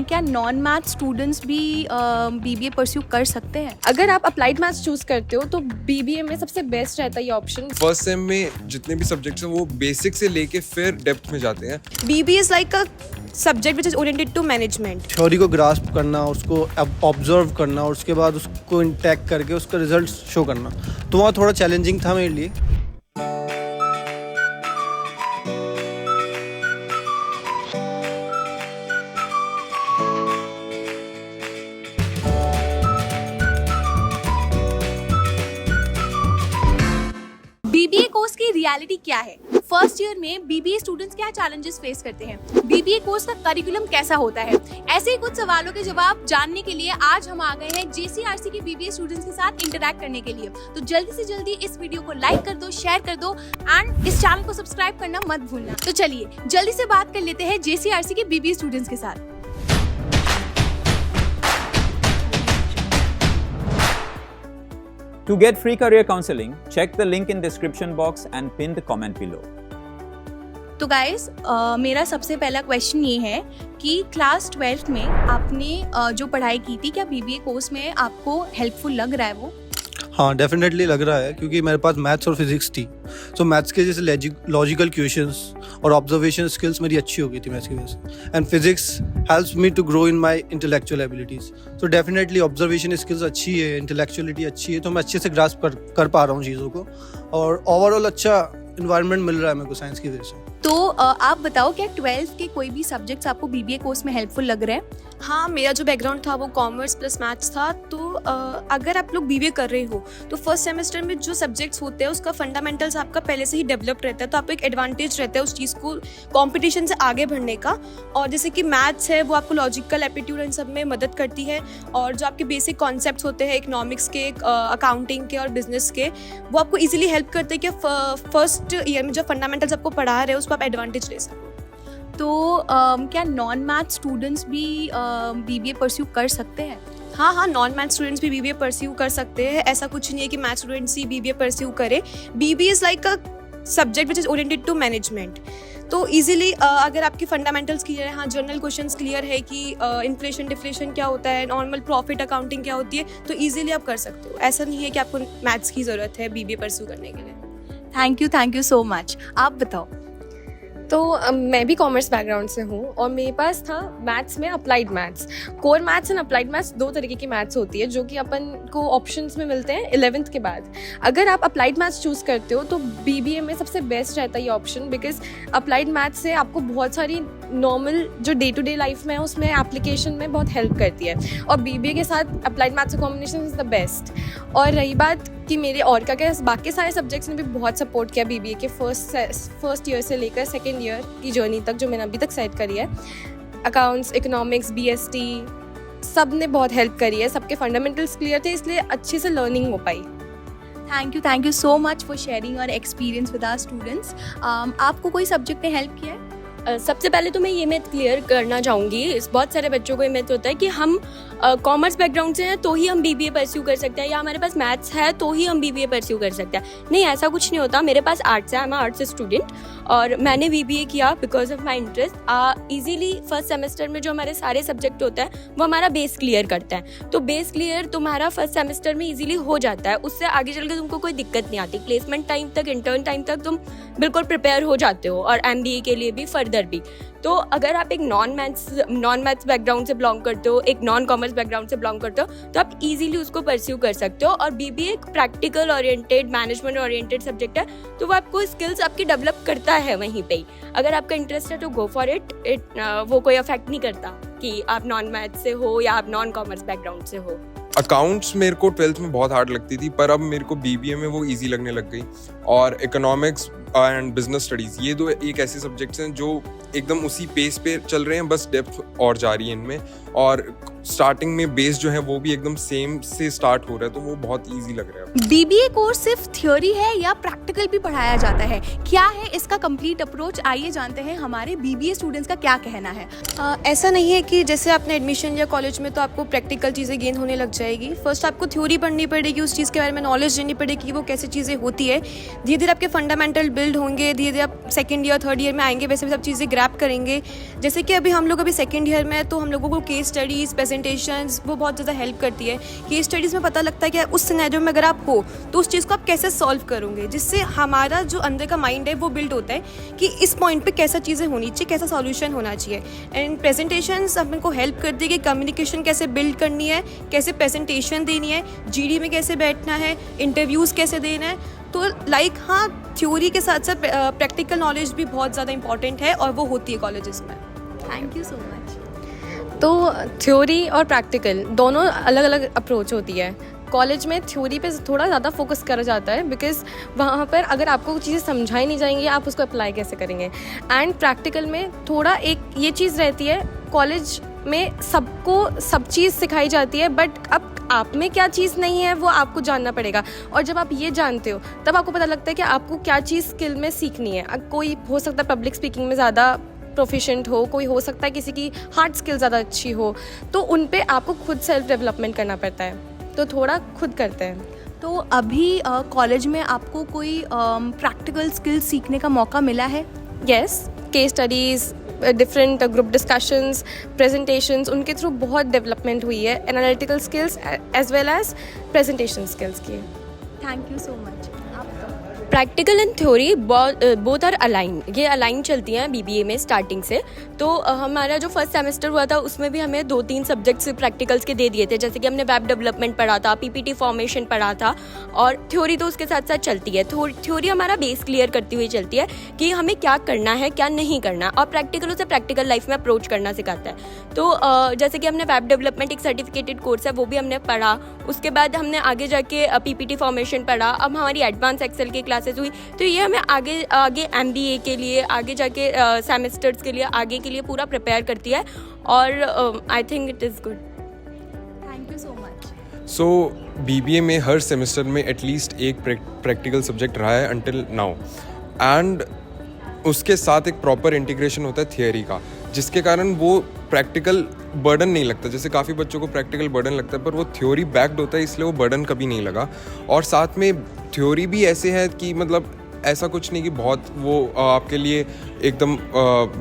क्या non math students भी BBA pursue कर सकते हैं? अगर आप अप्लाइड मैथ्स चूज करते हो तो बीबीए में सबसे बेस्ट रहता है ये ऑप्शन। फर्स्ट सेम में जितने भी सब्जेक्ट्स हैं वो बेसिक से लेके फिर डेप्थ में जाते हैं। BBA is like a subject which is oriented to management. Theory को ग्रास्प करना, उसको ऑब्जर्व करना और उसके बाद उसको इंटैक्ट करके उसका रिजल्ट शो करना, तो वहाँ थोड़ा चैलेंजिंग था मेरे लिए। बीबीए कोर्स की रियलिटी क्या है? फर्स्ट ईयर में बीबीए स्टूडेंट्स क्या चैलेंजेस फेस करते हैं? बीबीए कोर्स का करिकुलम कैसा होता है? ऐसे ही कुछ सवालों के जवाब जानने के लिए आज हम आ गए हैं जेसीआरसी के बीबीए स्टूडेंट्स के साथ इंटरैक्ट करने के लिए। तो जल्दी से जल्दी इस वीडियो को लाइक कर दो, शेयर कर दो एंड इस चैनल को सब्सक्राइब करना मत भूलना। तो चलिए जल्दी से बात कर लेते हैं जेसीआरसी के बीबीए स्टूडेंट्स के साथ। To get free career counseling, check the link in description box and pin the comment below. तो गाइस मेरा सबसे पहला क्वेश्चन ये है कि क्लास 12th में आपने जो पढ़ाई की थी, क्या बीबीए कोर्स में आपको हेल्पफुल लग रहा है वो? हाँ, डेफिनेटली लग रहा है, क्योंकि मेरे पास मैथ्स और फिजिक्स थी। तो मैथ्स के जैसे लॉजिकल क्वेश्चंस और ऑब्जर्वेशन स्किल्स मेरी अच्छी हो गई थी मैथ्स की वजह से। And physics helps me to grow in my intellectual abilities. तो डेफिनेटली ऑब्जर्वेशन स्किल्स अच्छी है, इंटेलेक्चुअलिटी अच्छी है, तो मैं अच्छे से ग्रास्प कर पा रहा हूँ चीज़ों को, और ओवरऑल अच्छा इन्वायरमेंट मिल रहा है मेरे को साइंस की वजह से। तो आप बताओ, क्या 12th के कोई भी सब्जेक्ट्स आपको बीबीए कोर्स में हेल्पफुल लग रहे हैं? हाँ, मेरा जो बैकग्राउंड था वो कॉमर्स प्लस मैथ्स था। तो अगर आप लोग बीबीए कर रहे हो तो फर्स्ट सेमेस्टर में जो सब्जेक्ट्स होते हैं उसका फंडामेंटल्स आपका पहले से ही डेवलप रहता है, तो आपको एक एडवांटेज रहता है उस चीज़ को कंपटीशन से आगे बढ़ने का। और जैसे कि मैथ्स है वो आपको लॉजिकल एप्टीट्यूड इन सब में मदद करती है, और जो आपके बेसिक कॉन्सेप्ट्स होते हैं इकोनॉमिक्स के, अकाउंटिंग के और बिजनेस के, वो आपको ईजिली हेल्प करते हैं कि फर्स्ट ईयर में जो फंडामेंटल्स आपको पढ़ा रहे हैं उसको आप एडवांटेज ले सको। तो क्या नॉन मैथ स्टूडेंट्स भी बीबीए परस्यू कर सकते हैं? हाँ, नॉन मैथ स्टूडेंट्स भी बीबीए परस्यू कर सकते हैं। ऐसा कुछ नहीं है कि मैथ स्टूडेंट्स ही बीबीए परस्यू करें। BBA is like a subject which is oriented to management. तो इजीली अगर आपके फंडामेंटल्स क्लियर है, हाँ जनरल क्वेश्चंस क्लियर है कि इन्फ्लेशन डिफ्लेशन क्या होता है, नॉर्मल प्रॉफिट अकाउंटिंग क्या होती है, तो इजीली आप कर सकते हो। ऐसा नहीं है कि आपको मैथ्स की ज़रूरत है बीबीए परस्यू करने के लिए। Thank you so much. आप बताओ। तो मैं भी कॉमर्स बैकग्राउंड से हूँ और मेरे पास था मैथ्स में applied maths. Core maths and applied maths दो तरीके की मैथ्स होती है जो कि अपन को ऑप्शंस में मिलते हैं 11th के बाद। अगर आप अप्लाइड मैथ्स चूज़ करते हो तो बीबीए में सबसे बेस्ट रहता है ये ऑप्शन, बिकॉज अप्लाइड मैथ्स से आपको बहुत सारी नॉर्मल जो डे टू डे लाइफ में है उसमें एप्लीकेशन में बहुत हेल्प करती है, और बीबीए के साथ अप्लाइड मैथ्स का कॉम्बिनेशन इज़ द बेस्ट। और रही बात कि मेरे और क्या बाकी सारे सब्जेक्ट्स ने भी बहुत सपोर्ट किया बीबीए के फर्स्ट ईयर से लेकर सेकेंड ईयर की जर्नी तक जो मैंने अभी तक सेट करी है। अकाउंट्स, इकोनॉमिक्स, बीएसटी सब ने बहुत हेल्प करी है, सबके फंडामेंटल्स क्लियर थे, इसलिए अच्छे से लर्निंग हो पाई। Thank you so much for sharing your experience with our students. आपको कोई सब्जेक्ट ने हेल्प किया है? सबसे पहले तो मैं ये मैथ क्लियर करना चाहूँगी। बहुत सारे बच्चों को ये मैथ होता है कि हम कॉमर्स बैकग्राउंड से हैं तो ही हम बीबीए परस्यू कर सकते हैं, या हमारे पास मैथ्स है तो ही हम बीबीए परस्यू कर सकते हैं। नहीं, ऐसा कुछ नहीं होता। मेरे पास आर्ट्स है, आई एम आर्ट्स स्टूडेंट, और मैंने बीबीए किया because of my interest. Easily first semester में जो हमारे सारे सब्जेक्ट होता है वो हमारा बेस क्लियर करता है, तो बेस क्लियर तुम्हारा फर्स्ट सेमेस्टर में ईजिली हो जाता है। उससे आगे चल के तुमको कोई दिक्कत नहीं आती। प्लेसमेंट टाइम तक, इंटर्न टाइम तक तुम बिल्कुल प्रिपेयर हो जाते हो, और एमबीए के लिए भी फर्दर भी। तो अगर आप एक नॉन मैथ्स बैकग्राउंड से बिलोंग करते हो, एक नॉन कॉमर्स बैकग्राउंड से बिलोंग करते हो, तो आप इजीली उसको परस्यू कर सकते हो। और बीबीए एक practical oriented, management oriented subject है, तो वो आपको स्किल्स आपकी डेवलप करता है वहीं पे ही। अगर आपका इंटरेस्ट है तो गो फॉर इट। वो कोई अफेक्ट नहीं करता कि आप नॉन मैथ्स से हो या आप नॉन कॉमर्स बैकग्राउंड से हो। अकाउंट्स मेरे को 12th में बहुत हार्ड लगती थी, पर अब मेरे को बीबीए में वो इजी लगने लग गई। और इकोनॉमिक्स एंड बिजनेस स्टडीज़, ये दो एक ऐसे सब्जेक्ट्स हैं जो एकदम उसी पेस पे चल रहे हैं, बस डेप्थ और जा रही है इनमें। और स्टार्टिंग में बेस जो है वो भी एकदम सेम से स्टार्ट हो रहा है, तो वो बहुत ईजी लग रहा है। बीबीए कोर्स सिर्फ थ्योरी है या प्रैक्टिकल भी पढ़ाया जाता है? क्या है इसका कंप्लीट अप्रोच? आइए जानते हैं हमारे बीबीए स्टूडेंट्स का क्या कहना है। ऐसा नहीं है कि जैसे आपने एडमिशन लिया कॉलेज में तो आपको प्रैक्टिकल चीज़ें गेन होने लग जाएगी। फर्स्ट आपको थ्योरी पढ़नी पड़ेगी, उस चीज़ के बारे में नॉलेज लेनी पड़ेगी, वो कैसे चीज़ें होती है। धीरे धीरे आपके फंडामेंटल बिल्ड होंगे, धीरे धीरे आप सेकंड ईयर थर्ड ईयर में आएंगे, वैसे भी सब चीज़ें ग्रैप करेंगे। जैसे कि अभी हम लोग अभी सेकंड ईयर में, तो हम लोगों को केस स्टडीज़, प्रेजेंटेशंस वो बहुत ज़्यादा हेल्प करती है। केस स्टडीज़ में पता लगता है कि उस सिनेरियो में अगर आप हो तो उस चीज़ को आप कैसे सॉल्व करोगे, जिससे हमारा जो अंदर का माइंड है वो बिल्ड होता है कि इस पॉइंट पे कैसा चीज़ें होनी चाहिए, कैसा सॉल्यूशन होना चाहिए। एंड प्रेजेंटेशंस अपन को हेल्प करती है कि कम्युनिकेशन कैसे बिल्ड करनी है, कैसे प्रेजेंटेशन देनी है, जीडी में कैसे बैठना है, इंटरव्यूज़ कैसे देना है। तो हाँ, थ्योरी के साथ साथ प्रैक्टिकल नॉलेज भी बहुत ज़्यादा इंपॉर्टेंट है और वो होती है कॉलेजेस में। Thank you so much. तो थ्योरी और प्रैक्टिकल दोनों अलग अलग अप्रोच होती है। कॉलेज में थ्योरी पे थोड़ा ज़्यादा फोकस करा जाता है, बिकॉज वहाँ पर अगर आपको चीज़ें समझाई नहीं जाएंगी आप उसको अप्लाई कैसे करेंगे। एंड प्रैक्टिकल में थोड़ा एक ये चीज़ रहती है, कॉलेज में सबको सब चीज़ सिखाई जाती है, बट अब आप में क्या चीज़ नहीं है वो आपको जानना पड़ेगा। और जब आप ये जानते हो तब आपको पता लगता है कि आपको क्या चीज़ स्किल में सीखनी है। कोई हो सकता है पब्लिक स्पीकिंग में ज़्यादा प्रोफिशिएंट हो, कोई हो सकता है किसी की हार्ड स्किल ज़्यादा अच्छी हो, तो उन पे आपको खुद सेल्फ डेवलपमेंट करना पड़ता है, तो थोड़ा खुद करते हैं। तो अभी कॉलेज में आपको कोई प्रैक्टिकल स्किल सीखने का मौका मिला है? Yes, case studies, different group discussions, presentations, उनके थ्रू बहुत डेवलपमेंट हुई है analytical skills as well as presentation skills की। Thank you so much. Practical and theory both are align, ये अलाइन चलती हैं बीबीए में स्टार्टिंग से। तो हमारा जो फर्स्ट सेमेस्टर हुआ था उसमें भी हमें 2-3 सब्जेक्ट्स प्रैक्टिकल्स के दे दिए थे, जैसे कि हमने वेब डेवलपमेंट पढ़ा था, पीपीटी फॉर्मेशन पढ़ा था, और थ्योरी तो उसके साथ साथ चलती है। थ्योरी हमारा बेस क्लियर करती हुई चलती है कि हमें क्या करना है क्या नहीं करना, और प्रैक्टिकल उसे प्रैक्टिकल लाइफ में अप्रोच करना सिखाता है। तो जैसे कि हमने वेब डेवलपमेंट एक सर्टिफिकेटेड कोर्स है वो भी हमने पढ़ा, उसके बाद हमने आगे जाके पीपीटी फॉर्मेशन पढ़ा, अब हमारी एडवांस एक्सेल की क्लासेस हुई। तो ये हमें आगे एमबीए के लिए, आगे जाके सेमेस्टर्स के लिए, आगे के लिए पूरा प्रिपेयर करती है, और I think it is good. Thank you so much. So BBA में हर सेमेस्टर में एटलीस्ट एक प्रैक्टिकल सब्जेक्ट रहा है अंटिल नाउ, एंड उसके साथ एक प्रॉपर इंटीग्रेशन होता है थियरी का, जिसके कारण वो प्रैक्टिकल बर्डन नहीं लगता। जैसे काफ़ी बच्चों को प्रैक्टिकल बर्डन लगता है, पर वो थ्योरी बैक्ड होता है, इसलिए वो बर्डन कभी नहीं लगा। और साथ में थ्योरी भी ऐसे है कि मतलब ऐसा कुछ नहीं कि बहुत वो आपके लिए एकदम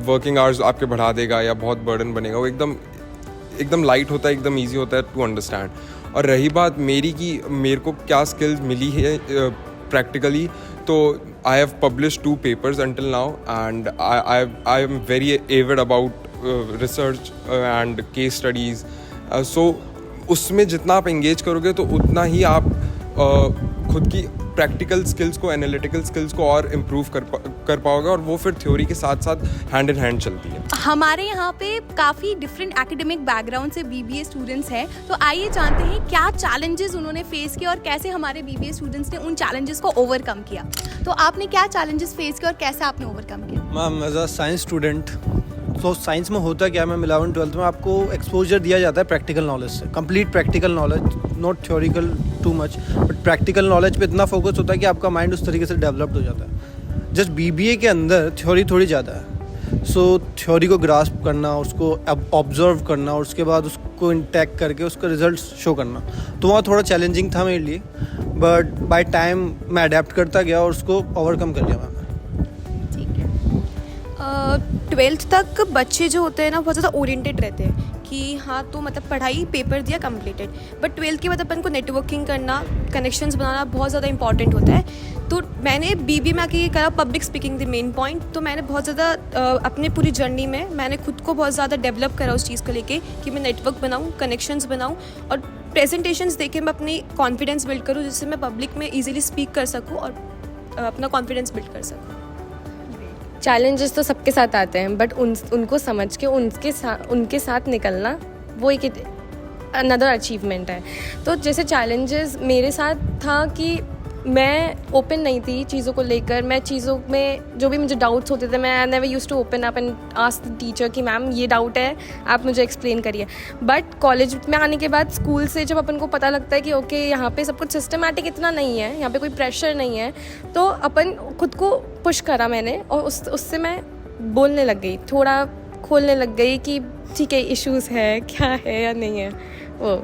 वर्किंग आवर्स आपके बढ़ा देगा या बहुत बर्डन बनेगा। वो एकदम लाइट होता है, एकदम ईजी होता है टू अंडरस्टैंड। और रही बात मेरी कि मेरे को क्या स्किल्स मिली है प्रैक्टिकली, तो I have published 2 papers until now, and I am very avid about research and case studies. So उसमें जितना आप engage करोगे तो उतना ही आप खुद की प्रैक्टिकल स्किल्स को, एनालिटिकल स्किल्स को और इम्प्रूव कर पाओगे, और वो फिर थ्योरी के साथ साथ हैंड इन हैंड चलती है। हमारे यहाँ पे काफ़ी डिफरेंट एकेडमिक बैकग्राउंड से बीबीए स्टूडेंट्स हैं, तो आइए जानते हैं क्या चैलेंजेस उन्होंने फेस किए और कैसे हमारे बीबीए स्टूडेंट्स ने उन चैलेंजेस को ओवरकम किया। तो आपने क्या चैलेंजेस फेस किए और कैसे आपने ओवरकम किया? Ma'am as a science student, तो साइंस में होता क्या, मैम 11th-12th में आपको एक्सपोजर दिया जाता है प्रैक्टिकल नॉलेज से, complete practical knowledge, not theoretical too much, but practical knowledge पे इतना फोकस होता है कि आपका माइंड उस तरीके से डेवलप्ड हो जाता है। जस्ट बीबीए के अंदर थ्योरी थोड़ी ज़्यादा है, सो थ्योरी को ग्रास्प करना, उसको ऑब्जर्व करना, और उसके बाद उसको इंटैक्ट करके उसका रिजल्ट शो करना, तो वहाँ थोड़ा चैलेंजिंग था मेरे लिए, बट बाय टाइम मैं अडेप्ट करता गया और उसको ओवरकम कर लिया मैम। 12th तक बच्चे जो होते हैं ना बहुत ज़्यादा ओरिएंटेड रहते हैं कि हाँ तो मतलब पढ़ाई, पेपर दिया, कंप्लीटेड। बट 12th के बाद अपन को नेटवर्किंग करना, कनेक्शंस बनाना बहुत ज़्यादा इंपॉर्टेंट होता है। तो मैंने बीबी में आके ये करा public speaking the main point. तो मैंने बहुत ज़्यादा अपने पूरी जर्नी में मैंने खुद को बहुत ज़्यादा डेवलप करा उस चीज़ को लेके कि मैं नेटवर्क बनाऊँ, कनेक्शंस बनाऊँ, और प्रेजेंटेशंस देके मैं अपनी कॉन्फिडेंस बिल्ड करूँ, जिससे मैं पब्लिक में ईजिली स्पीक कर सकूँ और अपना कॉन्फिडेंस बिल्ड कर सकूँ। चैलेंजेस तो सबके साथ आते हैं, बट उनको समझ के उनके साथ निकलना वो एक अनदर अचीवमेंट है। तो जैसे चैलेंजेस मेरे साथ था कि मैं ओपन नहीं थी चीज़ों को लेकर। मैं चीज़ों में जो भी मुझे डाउट्स होते थे, मैं never used to open up and ask the teacher कि मैम ये डाउट है, आप मुझे एक्सप्लेन करिए। बट कॉलेज में आने के बाद, स्कूल से जब अपन को पता लगता है कि ओके यहाँ पे सब कुछ सिस्टमैटिक इतना नहीं है, यहाँ पे कोई प्रेशर नहीं है, तो अपन खुद को पुश करा मैंने, और उससे मैं बोलने लग गई, थोड़ा खोलने लग गई कि ठीक है इश्यूज़ है, क्या है या नहीं है वो।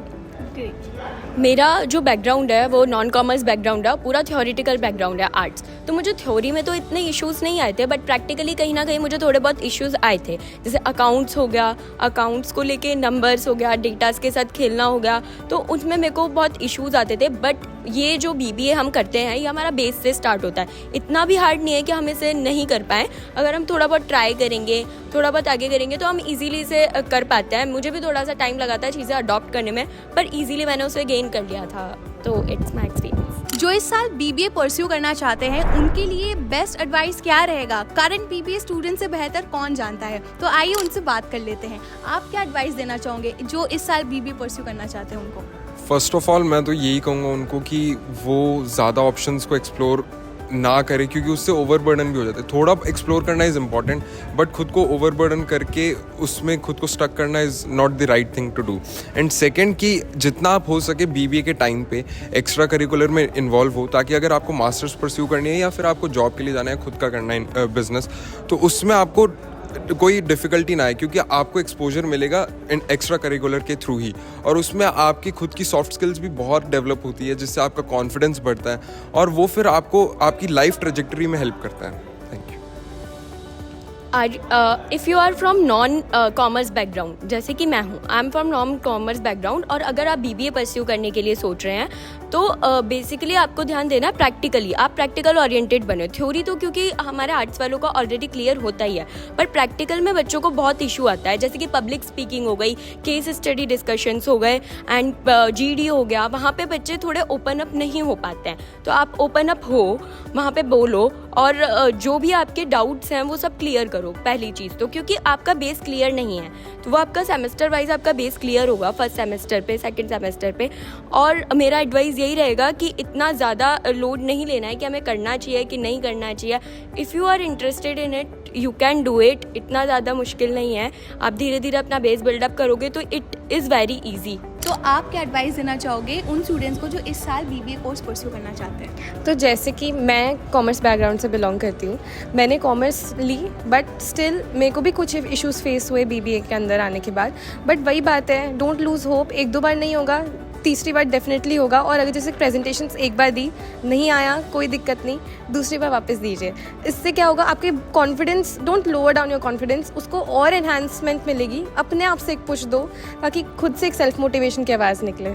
मेरा जो बैकग्राउंड है वो नॉन कॉमर्स बैकग्राउंड है, पूरा थ्योरेटिकल बैकग्राउंड है, आर्ट्स। तो मुझे थ्योरी में तो इतने इश्यूज़ नहीं आए थे, बट प्रैक्टिकली कहीं ना कहीं मुझे थोड़े बहुत इश्यूज़ आए थे। जैसे अकाउंट्स हो गया, अकाउंट्स को लेके नंबर्स हो गया, डेटास के साथ खेलना हो गया, तो उसमें मेरे को बहुत इश्यूज़ आते थे। बट ये जो BBA हम करते हैं, ये हमारा बेस से स्टार्ट होता है। इतना भी हार्ड नहीं है कि हम इसे नहीं कर पाएँ। अगर हम थोड़ा बहुत ट्राई करेंगे, थोड़ा बहुत आगे करेंगे, तो हम इजीली इसे कर पाते हैं। मुझे भी थोड़ा सा टाइम लगा था चीज़ें अडॉप्ट करने में, पर इजीली मैंने उसे गेन कर लिया था। तो इट्स माई एक्सपीरियंस। जो इस साल BBA परस्यू करना चाहते हैं, उनके लिए बेस्ट एडवाइस क्या रहेगा? करंट BBA स्टूडेंट से बेहतर कौन जानता है? तो आइए उनसे बात कर लेते हैं। आप क्या एडवाइस देना चाहोगे जो इस साल BBA परस्यू करना चाहते हैं उनको? फर्स्ट ऑफ ऑल मैं तो यही कहूँगा उनको कि वो ज़्यादा ऑप्शंस को एक्सप्लोर ना करें, क्योंकि उससे ओवरबर्डन भी हो जाता है। थोड़ा एक्सप्लोर करना इज़ इम्पॉर्टेंट, बट खुद को ओवरबर्डन करके उसमें खुद को स्टक करना is not the right thing to do. And second कि जितना आप हो सके BBA के टाइम पे एक्स्ट्रा करिकुलर में इन्वॉल्व हो, ताकि अगर आपको मास्टर्स परस्यू करनी है या फिर आपको जॉब के लिए जाना है, खुद का करना है बिजनेस, तो उसमें आपको कोई डिफ़िकल्टी ना आए, क्योंकि आपको एक्सपोजर मिलेगा इन एक्स्ट्रा करिकुलर के थ्रू ही, और उसमें आपकी खुद की सॉफ्ट स्किल्स भी बहुत डेवलप होती है, जिससे आपका कॉन्फिडेंस बढ़ता है, और वो फिर आपको आपकी लाइफ ट्रेजेक्टरी में हेल्प करता है। Thank you. If you are from non commerce background, जैसे कि मैं हूँ, I am from non commerce background, और अगर आप BBA परस्यू करने के लिए सोच रहे हैं, तो बेसिकली आपको ध्यान देना है प्रैक्टिकली। आप प्रैक्टिकल ओरिएंटेड बने। थ्योरी तो क्योंकि हमारे आर्ट्स वालों का ऑलरेडी क्लियर होता ही है, पर प्रैक्टिकल में बच्चों को बहुत इशू आता है, जैसे कि पब्लिक स्पीकिंग हो गई, केस स्टडी डिस्कशंस हो गए, एंड GD हो गया। वहाँ पे बच्चे थोड़े ओपन अप नहीं हो पाते हैं, तो आप ओपन अप हो, वहाँ पे बोलो, और जो भी आपके डाउट्स हैं वो सब क्लियर करो। पहली चीज़ तो, क्योंकि आपका बेस क्लियर नहीं है, तो वो आपका सेमेस्टर वाइज आपका बेस क्लियर होगा, फर्स्ट सेमेस्टर पे, सेकंड सेमेस्टर पे। और मेरा एडवाइस यही रहेगा कि इतना ज़्यादा लोड नहीं लेना है कि हमें करना चाहिए कि नहीं करना चाहिए। If you are interested in it, you can do it. इतना ज़्यादा मुश्किल नहीं है, आप धीरे धीरे अपना बेस बिल्डअप करोगे तो इट इज़ वेरी ईजी। तो आप क्या एडवाइस देना चाहोगे उन स्टूडेंट्स को जो इस साल BBA कोर्स परस्यू करना चाहते हैं? तो जैसे कि मैं कॉमर्स बैकग्राउंड से बिलोंग करती हूँ, मैंने कॉमर्स ली, बट स्टिल मेरे को भी कुछ इश्यूज़ फेस हुए BBA के अंदर आने के बाद। बट वही बात है, डोंट लूज़ होप। एक दो बार नहीं होगा, तीसरी बार डेफिनेटली होगा। और अगर जैसे प्रेजेंटेशंस एक बार दी, नहीं आया, कोई दिक्कत नहीं, दूसरी बार वापस दीजिए। इससे क्या होगा, आपके confidence, don't lower down your confidence, उसको और एनहांसमेंट मिलेगी। अपने आप से एक पुश दो, ताकि खुद से एक सेल्फ मोटिवेशन की आवाज़ निकले।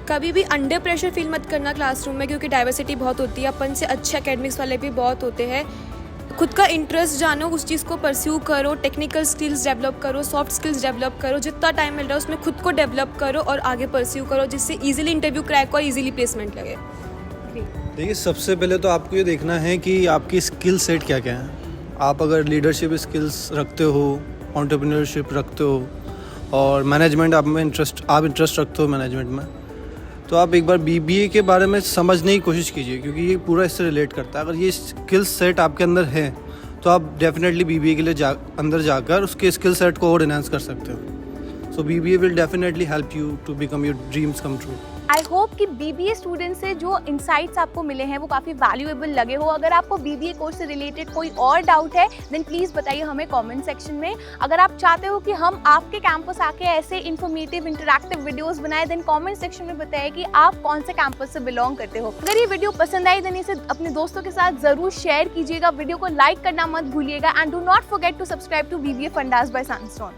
कभी भी अंडर प्रेशर फील मत करना क्लासरूम में, क्योंकि डाइवर्सिटी बहुत होती है, अपन से अच्छे एकेडमिक्स वाले भी बहुत होते हैं। खुद का इंटरेस्ट जानो, उस चीज़ को परस्यू करो, टेक्निकल स्किल्स डेवलप करो, सॉफ्ट स्किल्स डेवलप करो, जितना टाइम मिल रहा है उसमें खुद को डेवलप करो और आगे परस्यू करो, जिससे इजीली इंटरव्यू क्रैक और इजीली प्लेसमेंट लगे। देखिए, सबसे पहले तो आपको ये देखना है कि आपकी स्किल सेट क्या क्या है। आप अगर लीडरशिप स्किल्स रखते हो, एंटरप्रेन्योरशिप रखते हो, और मैनेजमेंट आप इंटरेस्ट रखते हो मैनेजमेंट में, तो आप एक बार BBA के बारे में समझने की कोशिश कीजिए, क्योंकि ये पूरा इससे रिलेट करता है। अगर ये स्किल सेट आपके अंदर है, तो आप डेफिनेटली BBA के लिए अंदर जाकर उसके स्किल सेट को और एनहांस कर सकते हो। So BBA will definitely help you to become your dreams come true. I hope कि BBA स्टूडेंट से जो इंसाइट्स आपको मिले हैं वो काफ़ी वैल्यूएबल लगे हो। अगर आपको BBA कोर्स से रिलेटेड कोई और डाउट है, देन प्लीज़ बताइए हमें कमेंट सेक्शन में। अगर आप चाहते हो कि हम आपके कैंपस आके ऐसे इन्फॉर्मेटिव इंटरैक्टिव वीडियोस बनाए, देन कमेंट सेक्शन में बताइए कि आप कौन से कैंपस से बिलोंग करते हो। अगर ये वीडियो पसंद आई, देन इसे अपने दोस्तों के साथ ज़रूर शेयर कीजिएगा। वीडियो को लाइक करना मत भूलिएगा, and do not forget to subscribe to BBA fundas by Sunstone.